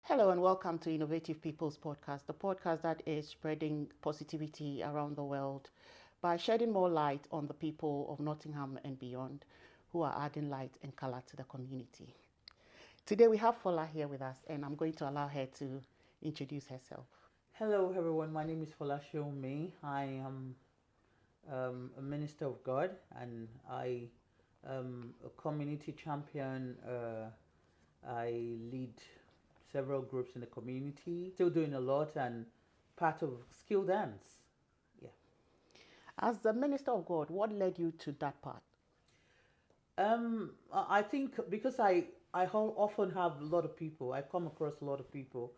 Hello and welcome to Innovative People's Podcast, the podcast that is spreading positivity around the world by shedding more light on the people of Nottingham and beyond who are adding light and color to the community. Today we have Fola here with us, and I'm going to allow her to introduce herself. Hello, everyone. My name is Fola Sowunmi. I am a minister of God, and I am a community champion. I lead several groups in the community, still doing a lot, and part of skill dance. Yeah. As the minister of God, what led you to that part? I think because often have a lot of people, I come across a lot of people,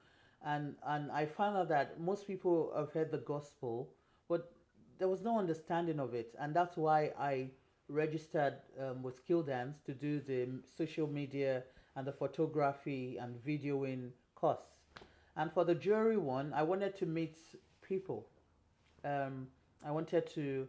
and I found out that most people have heard the gospel, but there was no understanding of it, and that's why I registered with Skill Dance to do the social media and the photography and videoing course. And for the jewelry one, I wanted to meet people. I wanted to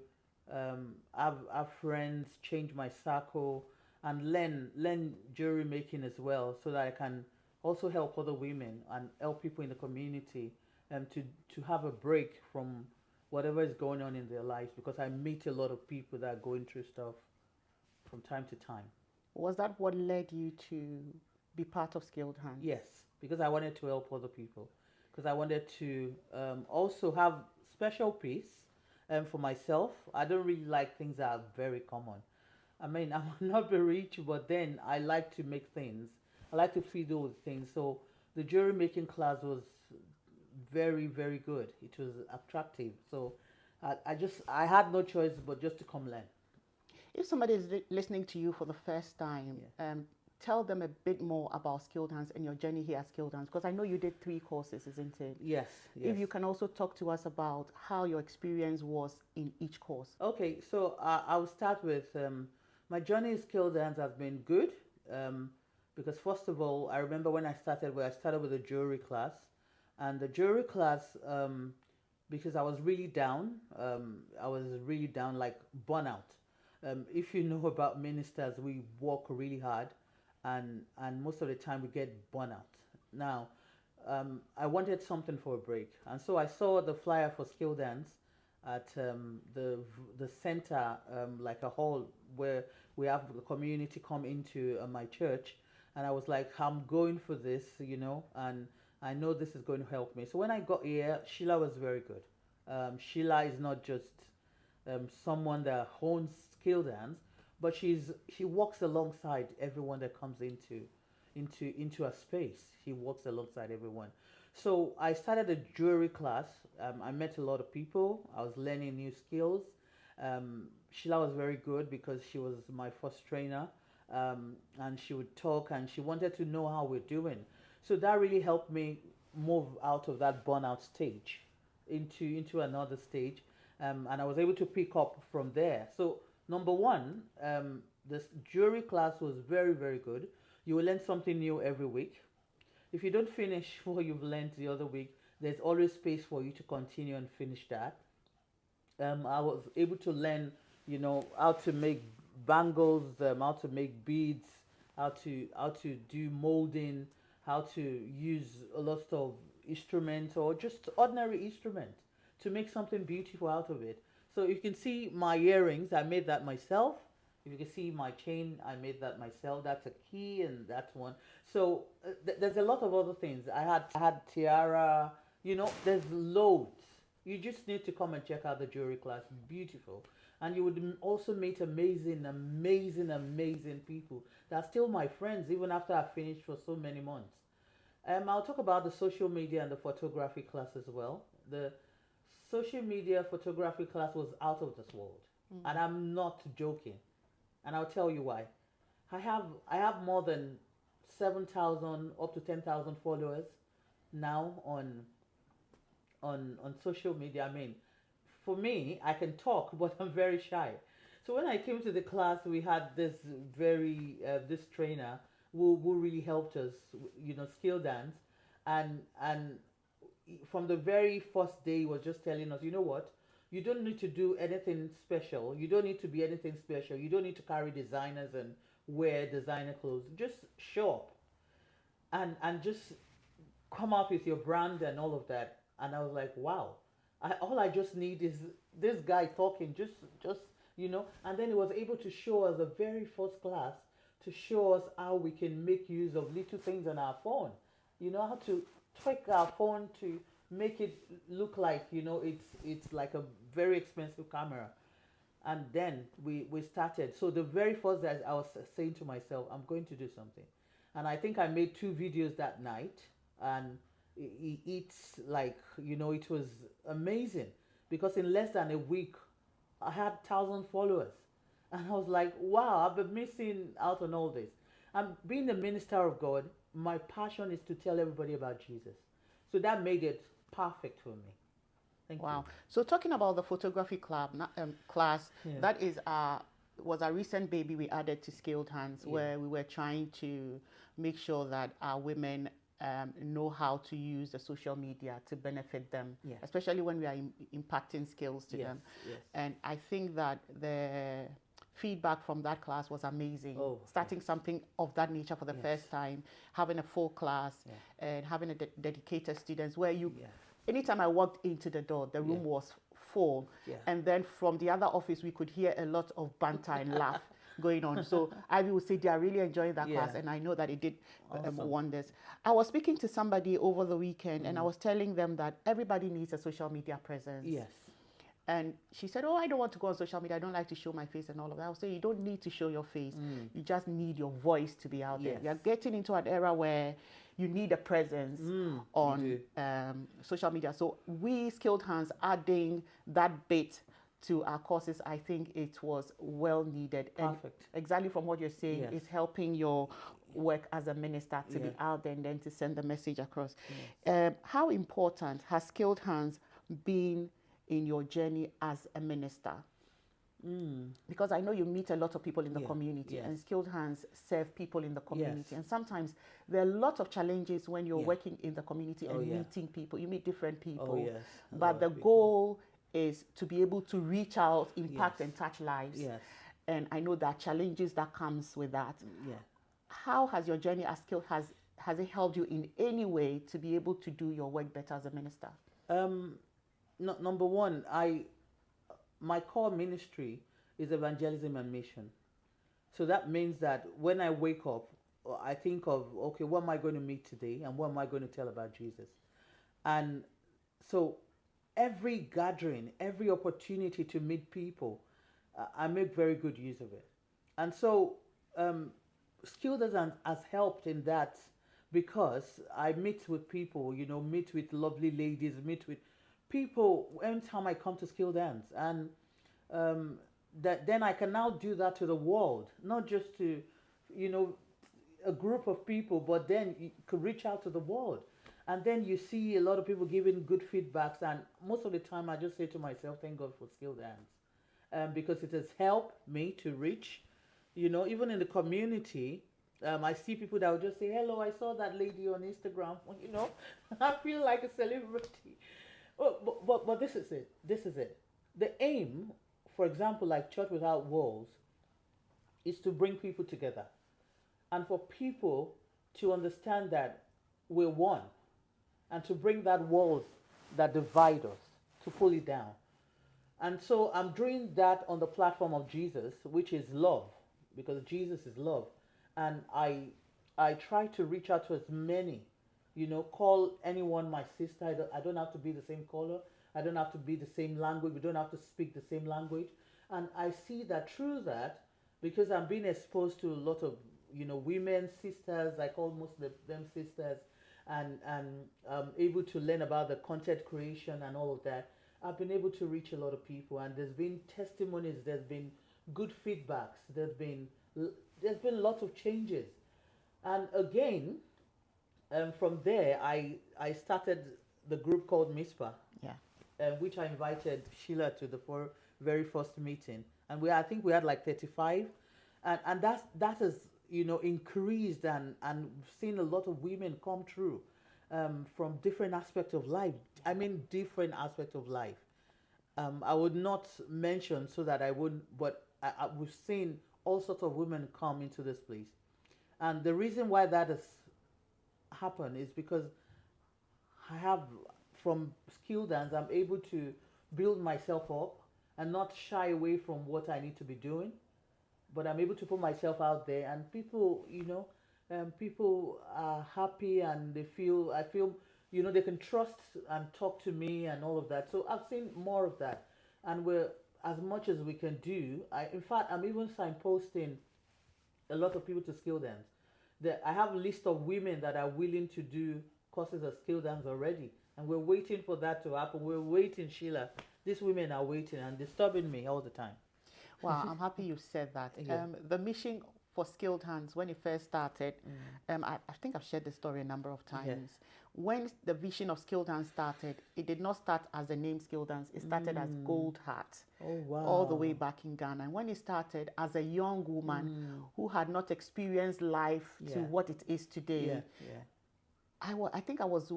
have friends, change my circle, and learn jewelry making as well, so that I can also help other women and help people in the community to have a break from whatever is going on in their lives, because I meet a lot of people that are going through stuff from time to time. Was that what led you to be part of Skilled Hands? Yes, because I wanted to help other people. Because I wanted to also have special peace for myself. I don't really like things that are very common. I mean, I might not be rich, but then I like to make things. I like to fiddle with things. So the jewelry making class was very, very good. It was attractive. So I had no choice but just to come learn. If somebody is listening to you for the first time, Yeah. tell them a bit more about Skilled Hands and your journey here at Skilled Hands, because I know you did 3 courses, isn't it? Yes, yes. If you can also talk to us about how your experience was in each course. Okay, so I'll start with my journey in skill dance has been good, um, because first of all, I remember when I started with a jewelry class, and the jewelry class, because I was really down, like burnout. If you know about ministers, we work really hard, and most of the time we get burnout. Now, I wanted something for a break, and so I saw the flyer for skill dance at the center, like a hall where we have the community come into my church, and I was like, I'm going for this, and I know this is going to help me. So when I got here, Sheila was very good. Sheila is not just someone that owns skill dance, but she walks alongside everyone that comes into a space. She walks alongside everyone. So I started a jewelry class. I met a lot of people. I was learning new skills. Sheila was very good because she was my first trainer, and she would talk and she wanted to know how we're doing. So that really helped me move out of that burnout stage into another stage, and I was able to pick up from there. So number one, this jewelry class was very, very good. You will learn something new every week. If you don't finish what you've learned the other week, there's always space for you to continue and finish that. I was able to learn, how to make bangles, how to make beads, how to do molding, how to use a lot of instruments or just ordinary instruments to make something beautiful out of it. So you can see my earrings, I made that myself. If you can see my chain, I made that myself. That's a key, and that's one. So there's a lot of other things. I had tiara. There's loads. You just need to come and check out the jewelry class. Beautiful, and you would also meet amazing, amazing, amazing people that are still my friends even after I finished for so many months. I'll talk about the social media and the photography class as well. The social media photography class was out of this world, and I'm not joking. And I'll tell you why. I have more than 7,000 up to 10,000 followers now on social media. I mean, for me, I can talk, but I'm very shy. So when I came to the class, we had this trainer who really helped us, skill dance, and from the very first day, he was just telling us, you know what, you don't need to do anything special. You don't need to be anything special. You don't need to carry designers and wear designer clothes. Just show up and just come up with your brand and all of that. And I was like, wow, all I just need is this guy talking, just and then he was able to show us the very first class, to show us how we can make use of little things on our phone. How to trick our phone to make it look like, it's like a very expensive camera. And then we started. So the very first day I was saying to myself, I'm going to do something. And I think I made 2 videos that night. And it's like, it was amazing. Because in less than a week, I had 1,000 followers. And I was like, wow, I've been missing out on all this. And being a minister of God, my passion is to tell everybody about Jesus. So that made it perfect for me. Thank Wow. So talking about the photography class, Yeah. that is was a recent baby we added to Skilled Hands, Yeah. where we were trying to make sure that our women know how to use the social media to benefit them, Yeah. especially when we are impacting skills to Yes, them. yes. And I think that the feedback from that class was amazing. Oh, Starting something of that nature for the Yes. first time, having a full class, Yeah. and having a dedicated students where you Yeah. anytime I walked into the door, the room Yeah. was full. Yeah. And then from the other office, we could hear a lot of banter and laugh going on. So Ivy would say they are really enjoying that class. Yeah. And I know that it did Awesome. wonders. I was speaking to somebody over the weekend and I was telling them that everybody needs a social media presence. Yes. And she said, oh, I don't want to go on social media. I don't like to show my face and all of that. I would say, you don't need to show your face. You just need your voice to be out there. Yes. You're getting into an era where you need a presence on social media. So we, Skilled Hands, adding that bit to our courses, I think it was well needed. Perfect. And exactly from what you're saying, Yes. is helping your work as a minister to be Yeah. out there and then to send the message across. Yes. How important has Skilled Hands been in your journey as a minister? Because I know you meet a lot of people in the Yeah, community, yes. and Skilled Hands serve people in the community. Yes. And sometimes there are a lot of challenges when you're Yeah. working in the community and yeah. meeting people. You meet different people. Oh, yes. A lot But of the people. goal is to be able to reach out, impact, Yes. and touch lives. Yes. And I know there are challenges that comes with that. Yeah. How has your journey as Skilled has it helped you in any way to be able to do your work better as a minister? Number one, my core ministry is evangelism and mission. So that means that when I wake up, I think of, okay, what am I going to meet today, and what am I going to tell about Jesus? And so every gathering, every opportunity to meet people, I make very good use of it. And so Skilled has helped in that, because I meet with people, meet with lovely ladies, meet with people anytime I come to Skilled Hands. And then I can now do that to the world, not just to, a group of people, but then you could reach out to the world. And then you see a lot of people giving good feedbacks. And most of the time I just say to myself, thank God for Skilled Hands. Because it has helped me to reach, even in the community. I see people that will just say, hello, I saw that lady on Instagram. I feel like a celebrity. But this is it. This is it. The aim, for example, like Church Without Walls, is to bring people together. And for people to understand that we're one. And to bring that walls that divide us, to pull it down. And so I'm doing that on the platform of Jesus, which is love, because Jesus is love. And I try to reach out to as many, call anyone my sister. I don't have to be the same color. I don't have to be the same language. We don't have to speak the same language. And I see that through that, because I'm being exposed to a lot of, women, sisters, I call most of them sisters, and able to learn about the content creation and all of that. I've been able to reach a lot of people, and there's been testimonies, there's been good feedbacks, there's been lots of changes. And again, from there, I started the group called MISPA, which I invited Sheila to the very first meeting. And I think we had like 35. And that has, increased and seen a lot of women come through from different aspects of life. I mean, different aspects of life. I would not mention so that I wouldn't, but we've seen all sorts of women come into this place. And the reason why that has happened is because I have from skill dance, I'm able to build myself up and not shy away from what I need to be doing, but I'm able to put myself out there, and people, people are happy and they feel, I feel, they can trust and talk to me and all of that. So I've seen more of that, and we're as much as we can do. In fact, I'm even signposting a lot of people to skill dance. I have a list of women that are willing to do courses of skill dance already, and we're waiting for that to happen. We're waiting, Sheila. These women are waiting and disturbing me all the time. Wow, I'm happy you said that. Yeah. The mission for Skilled Hands, when it first started, I think I've shared the story a number of times. Yeah. When the vision of Skilled Hands started, it did not start as the name Skilled Hands. It started as Gold Heart. Oh, wow. All the way back in Ghana. And when it started as a young woman who had not experienced life to what it is today, Yeah. Yeah. I think I was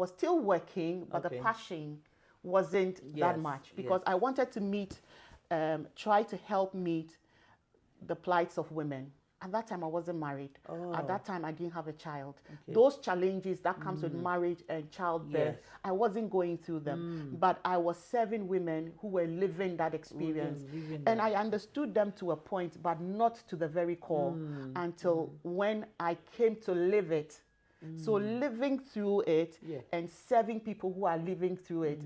still working, but the Okay. passion wasn't that Yes, much, because yes. I wanted to try to help meet the plights of women. At that time, I wasn't married. Oh. At that time, I didn't have a child. Okay. Those challenges that comes with marriage and childbirth, Yes. I wasn't going through them. But I was serving women who were living that experience. And I understood them to a point, but not to the very core until when I came to live it. So living through it and serving people who are living through it,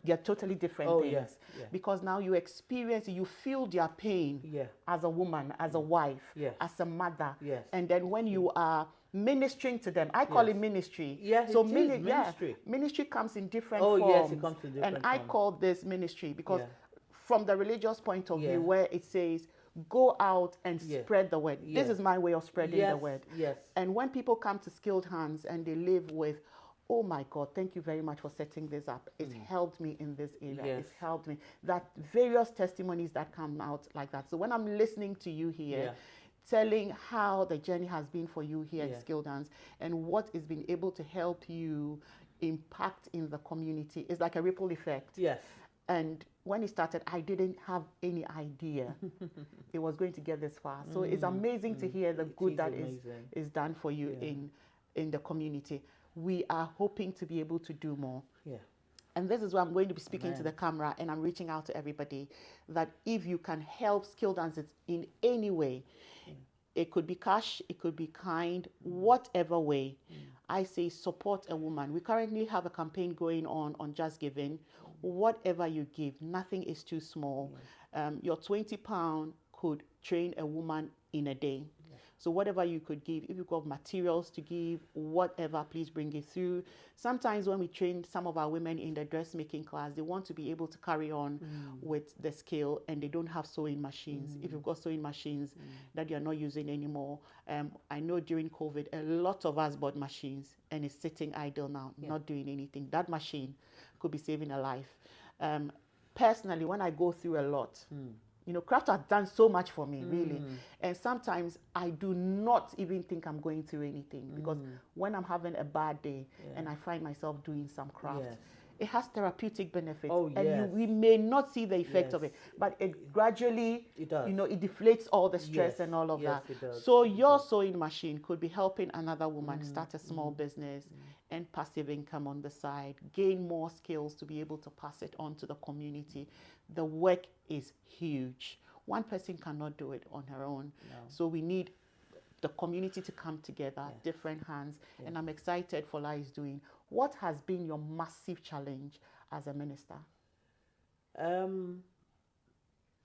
they're totally different things. Yeah. Because now you experience, you feel their pain as a woman, as a wife, as a mother. Yes. And then when you are ministering to them, I call it ministry. Yes, so it is ministry. Ministry comes in different Oh, forms. yes, it comes in different And I forms. call this ministry because from the religious point of view, where it says, go out and spread the word. This is my way of spreading the word. Yes. And when people come to Skilled Hands and they live with, oh my God, thank you very much for setting this up. It's helped me in this area. Yes. It's helped me. That various testimonies that come out like that. So when I'm listening to you here, telling how the journey has been for you here at Skilled Hands and what has been able to help you impact in the community, it's like a ripple effect. Yes. And when it started, I didn't have any idea it was going to get this far. So it's amazing to hear the good that is done for you in the community. We are hoping to be able to do more. Yeah. And this is where I'm going to be speaking to the camera, and I'm reaching out to everybody that if you can help Skilled Dancers in any way, it could be cash, it could be kind, whatever way. I say support a woman. We currently have a campaign going on Just Giving. Whatever you give, nothing is too small. Your £20 could train a woman in a day. So whatever you could give, if you've got materials to give, whatever, please bring it through. Sometimes when we train some of our women in the dressmaking class, they want to be able to carry on with the skill, and they don't have sewing machines. If you've got sewing machines that you're not using anymore, I know during COVID, a lot of us bought machines and it's sitting idle now, not doing anything. That machine could be saving a life. Personally, when I go through a lot, craft has done so much for me, really. And sometimes I do not even think I'm going through anything, because when I'm having a bad day and I find myself doing some craft, it has therapeutic benefits. And we may not see the effect of it, but it gradually, it does. It deflates all the stress and all of that. It does. So your sewing machine could be helping another woman start a small business and passive income on the side, gain more skills to be able to pass it on to the community. The work is huge. One person cannot do it on her own. No. So we need the community to come together, different hands. And I'm excited Fola is doing. What has been your massive challenge as a minister?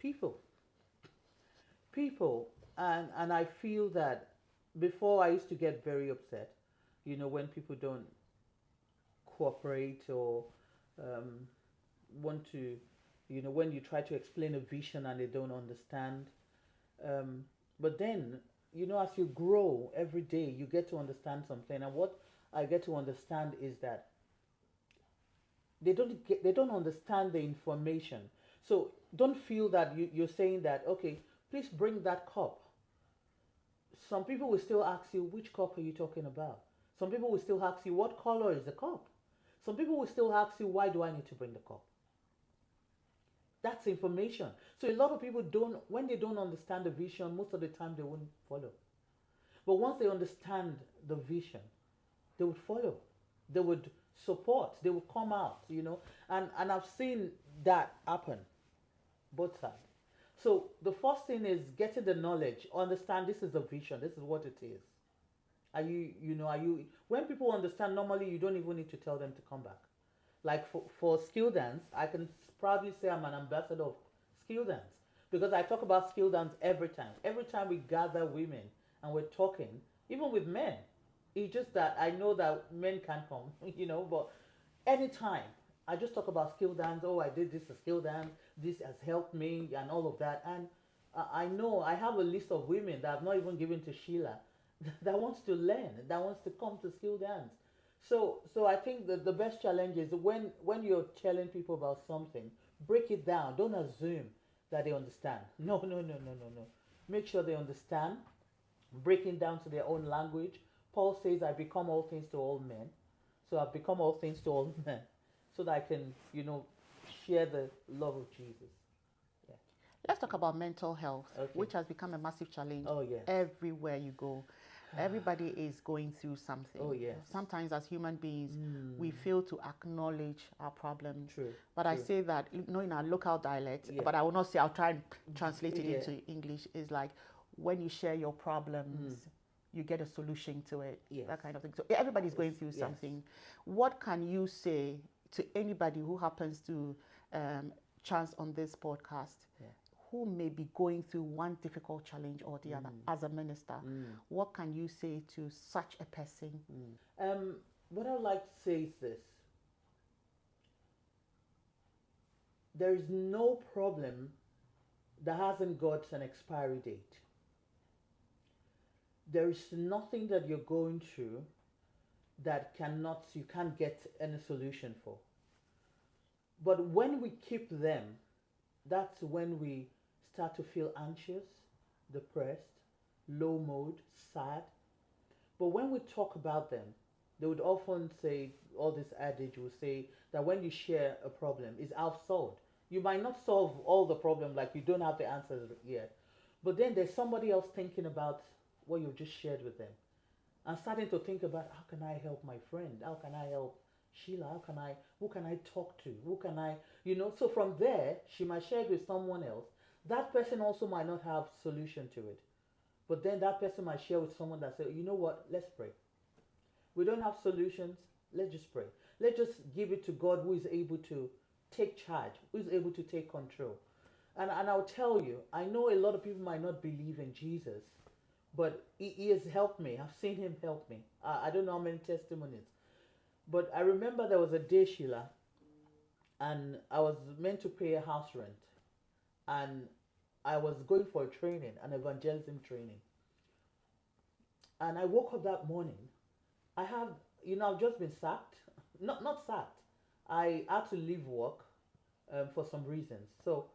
People. And I feel that before I used to get very upset, when people don't cooperate or want to, when you try to explain a vision and they don't understand. But then, as you grow every day, you get to understand something. And what I get to understand is that they don't understand the information. So don't feel that you're saying that, okay, please bring that cup. Some people will still ask you, which cup are you talking about? Some people will still ask you, what color is the cup? Some people will still ask you, why do I need to bring the cup? That's information. So a lot of people when they don't understand the vision, most of the time they wouldn't follow. But once they understand the vision, they would follow. They would support. They will come out, and I've seen that happen both sides. So the first thing is getting the knowledge, understand this is the vision, this is what it is. Are you when people understand, normally you don't even need to tell them to come back. Like for skill dance, I can proudly say I'm an ambassador of skill dance because I talk about skill dance every time. Every time we gather women and we're talking, even with men, it's just that I know that men can't come, but anytime I just talk about skill dance. Oh, I did this skill dance. This has helped me and all of that. And I know I have a list of women that I've not even given to Sheila that wants to learn, that wants to come to skill dance. So I think that the best challenge is when you're telling people about something, break it down. Don't assume that they understand. No, no, no, no, no, no. Make sure they understand. Breaking down to their own language. Paul says, "I become all things to all men." So I've become all things to all men, so that I can, share the love of Jesus. Yeah. Let's talk about mental health, Okay. which has become a massive challenge. Oh yes. Everywhere you go. Everybody is going through something. Oh yes. Sometimes as human beings, we fail to acknowledge our problems. True. But I True. say that, in our local dialect, Yeah. but I will not say, I'll try and translate it Yeah. into English, is like when you share your problems, you get a solution to it, Yes. that kind of thing. So everybody's going through Yes. something. What can you say to anybody who happens to chance on this podcast, Yeah. who may be going through one difficult challenge or the other as a minister? What can you say to such a person? What I would like to say is this. There is no problem that hasn't got an expiry date. There is nothing that you're going through that you can't get any solution for. But when we keep them, that's when we start to feel anxious, depressed, low mood, sad. But when we talk about them, they would often say, all this adage will say that when you share a problem, it's half solved. You might not solve all the problem, like you don't have the answers yet, but then there's somebody else thinking about what you've just shared with them and starting to think about, how can I help my friend? How can I help Sheila? Who can I talk to? Who can I, so from there, she might share it with someone else. That person also might not have solution to it. But then that person might share with someone that says, you know what, let's pray. We don't have solutions, let's just pray. Let's just give it to God, who is able to take charge, who is able to take control. And I'll tell you, I know a lot of people might not believe in Jesus, but he has helped me. I've seen him help me. I don't know how many testimonies. But I remember there was a day, Sheila, and I was meant to pay a house rent. And I was going for a training, an evangelism training. And I woke up that morning. I've just been sacked. Not sacked. I had to leave work for some reasons. So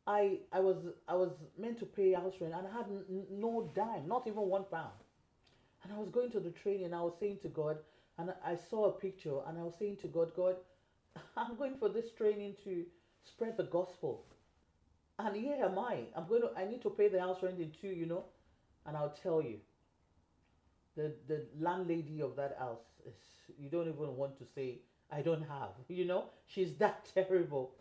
I was meant to pay house rent, and I had no dime, not even £1. And I was going to the training, and I was saying to God, and I saw a picture, and I was saying to God, I'm going for this training to spread the gospel. And here am I. I need to pay the house rent in two, and I'll tell you, the landlady of that house is, you don't even want to say, I don't have, she's that terrible.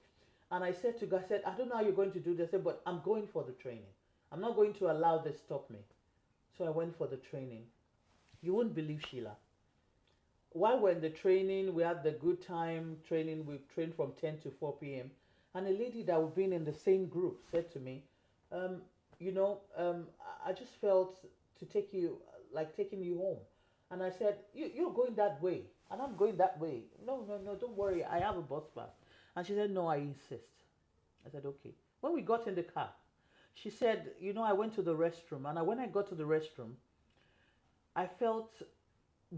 And I said to God, I don't know how you're going to do this, but I'm going for the training. I'm not going to allow this stop me. So I went for the training. You wouldn't believe, Sheila. While we're in the training, we had the good time training. We trained from 10 to 4 p.m. And a lady that was been in the same group said to me, I just felt to take you, like taking you home. And I said, you're going that way, and I'm going that way. No, don't worry. I have a bus pass. And she said, no, I insist. I said, okay. When we got in the car, she said, I went to the restroom. And when I got to the restroom, I felt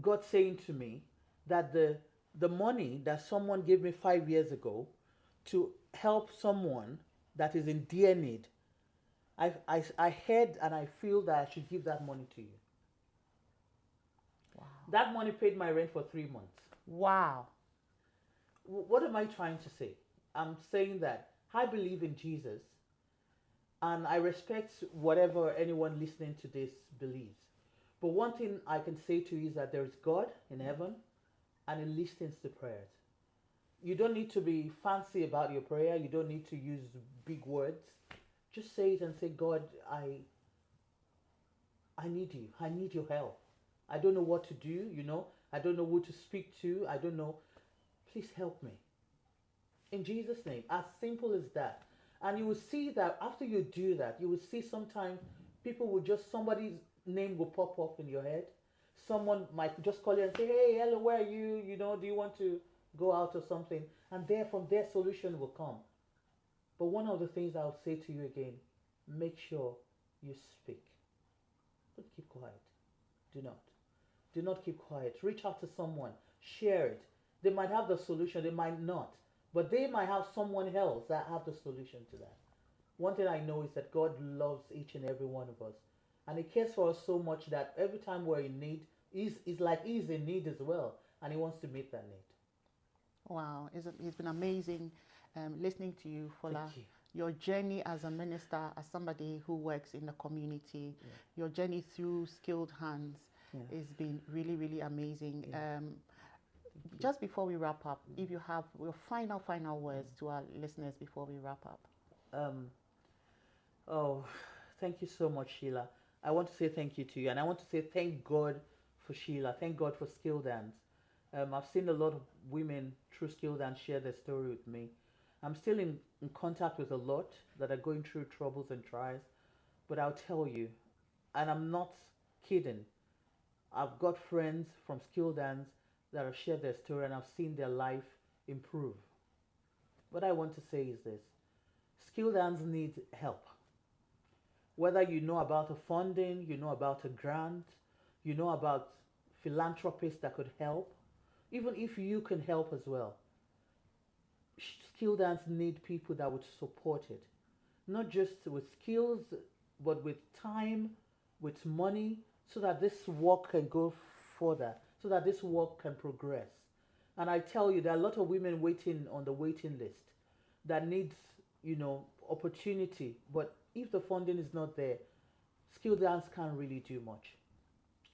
God saying to me that the money that someone gave me 5 years ago to help someone that is in dear need, I heard and I feel that I should give that money to you. Wow. That money paid my rent for 3 months. Wow. What am I trying to say? I'm saying that I believe in Jesus, and I respect whatever anyone listening to this believes. But one thing I can say to you is that there is God in heaven, and it listens to prayers. You don't need to be fancy about your prayer. You don't need to use big words. Just say it and say, God, I need you. I need your help. I don't know what to do, I don't know who to speak to. I don't know. Please help me. In Jesus' name. As simple as that. And you will see that after you do that, you will see sometimes somebody's name will pop up in your head. Someone might just call you and say, hey, hello, where are you? Do you want to go out or something? And from there, solution will come. But one of the things I'll say to you again, make sure you speak. Don't keep quiet. Do not. Do not keep quiet. Reach out to someone. Share it. They might have the solution. They might not. But they might have someone else that have the solution to that. One thing I know is that God loves each and every one of us. And He cares for us so much that every time we're in need, He's like He's in need as well. And He wants to meet that need. Wow, it's been amazing listening to you, Fola. Thank you. Your journey as a minister, as somebody who works in the community, your journey through skilled hands has been really, really amazing. Just before we wrap up, if you have your final words to our listeners before we wrap up. Thank you so much, Sheila. I want to say thank you to you. And I want to say thank God for Sheila. Thank God for Skilled Hands. I've seen a lot of women through Skilled Hands share their story with me. I'm still in contact with a lot that are going through troubles and trials. But I'll tell you, and I'm not kidding, I've got friends from Skilled Hands that have shared their story and I've seen their life improve. What I want to say is this. Skilled Hands need help. Whether you know about a funding, you know about a grant, you know about philanthropists that could help, even if you can help as well. Skilled Hands need people that would support it. Not just with skills, but with time, with money, so that this work can go further, so that this work can progress. And I tell you, there are a lot of women waiting on the waiting list that needs, opportunity. But if the funding is not there, Skilled Hands can't really do much.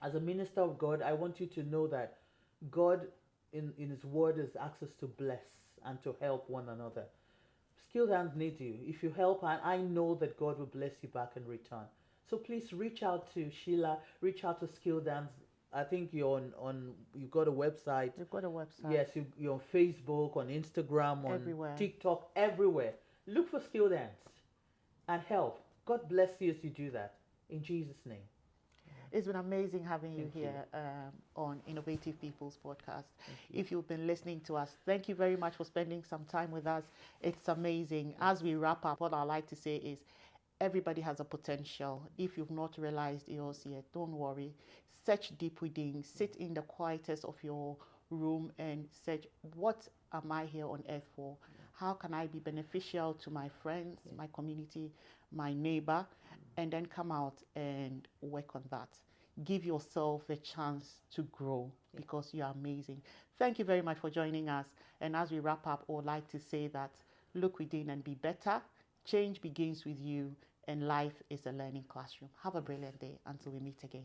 As a minister of God, I want you to know that God in His word has asked us to bless and to help one another. Skilled Hands need you. If you help, and I know that God will bless you back in return. So please reach out to Sheila, reach out to Skilled Hands. I think you're you've got a website. You've got a website. Yes, you're on Facebook, on Instagram, on Everywhere. TikTok, everywhere. Look for Skilled Hands and help. God bless you as you do that. In Jesus' name. It's been amazing having you Thank here on Innovative People's Podcast. If you've been listening to us, thank you very much for spending some time with us. It's amazing. As we wrap up, what I like to say is everybody has a potential. If you've not realized yours yet, don't worry. Search deep within. Sit in the quietest of your room and search, what am I here on earth for? How can I be beneficial to my friends, my community, my neighbor? And then come out and work on that. Give yourself the chance to grow because you are amazing. Thank you very much for joining us. And as we wrap up, I would like to say that look within and be better. Change begins with you, and life is a learning classroom. Have a brilliant day until we meet again.